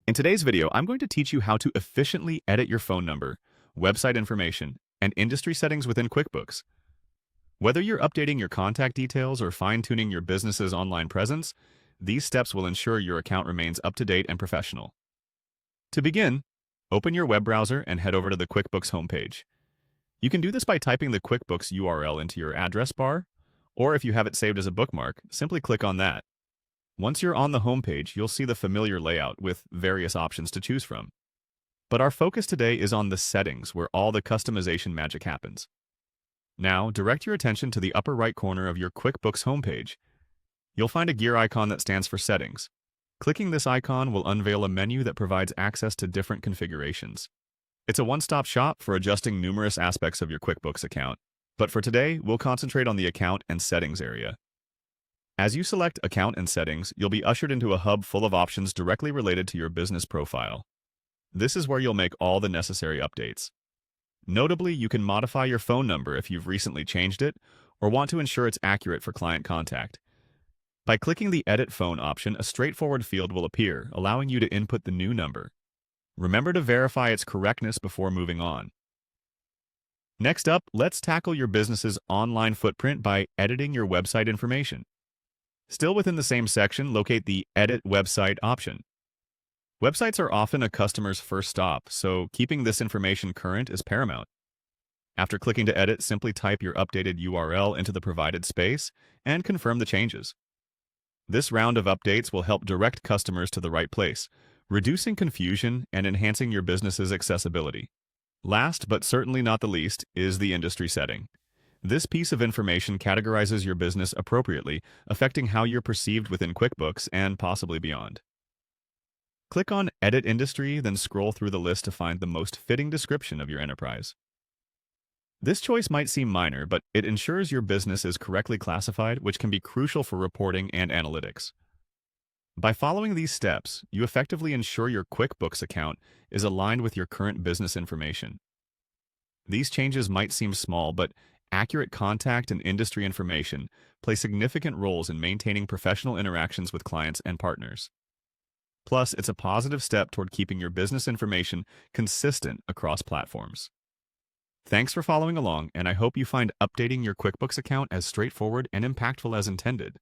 In today's video, I'm going to teach you how to efficiently edit your phone number, website information, and industry settings within QuickBooks. Whether you're updating your contact details or fine-tuning your business's online presence, these steps will ensure your account remains up-to-date and professional. To begin, open your web browser and head over to the QuickBooks homepage. You can do this by typing the QuickBooks URL into your address bar, or if you have it saved as a bookmark, simply click on that. Once you're on the homepage, you'll see the familiar layout with various options to choose from. But our focus today is on the settings, where all the customization magic happens. Now, direct your attention to the upper right corner of your QuickBooks homepage. You'll find a gear icon that stands for Settings. Clicking this icon will unveil a menu that provides access to different configurations. It's a one-stop shop for adjusting numerous aspects of your QuickBooks account. But for today, we'll concentrate on the Account and Settings area. As you select Account and Settings, you'll be ushered into a hub full of options directly related to your business profile. This is where you'll make all the necessary updates. Notably, you can modify your phone number if you've recently changed it or want to ensure it's accurate for client contact. By clicking the Edit Phone option, a straightforward field will appear, allowing you to input the new number. Remember to verify its correctness before moving on. Next up, let's tackle your business's online footprint by editing your website information. Still within the same section, locate the Edit Website option. Websites are often a customer's first stop, so keeping this information current is paramount. After clicking to edit, simply type your updated URL into the provided space and confirm the changes. This round of updates will help direct customers to the right place, reducing confusion and enhancing your business's accessibility. Last, but certainly not the least, is the industry setting. This piece of information categorizes your business appropriately, affecting how you're perceived within QuickBooks and possibly beyond. Click on Edit Industry, then scroll through the list to find the most fitting description of your enterprise. This choice might seem minor, but it ensures your business is correctly classified, which can be crucial for reporting and analytics. By following these steps, you effectively ensure your QuickBooks account is aligned with your current business information. These changes might seem small, but accurate contact and industry information play significant roles in maintaining professional interactions with clients and partners. Plus, it's a positive step toward keeping your business information consistent across platforms. Thanks for following along, and I hope you find updating your QuickBooks account as straightforward and impactful as intended.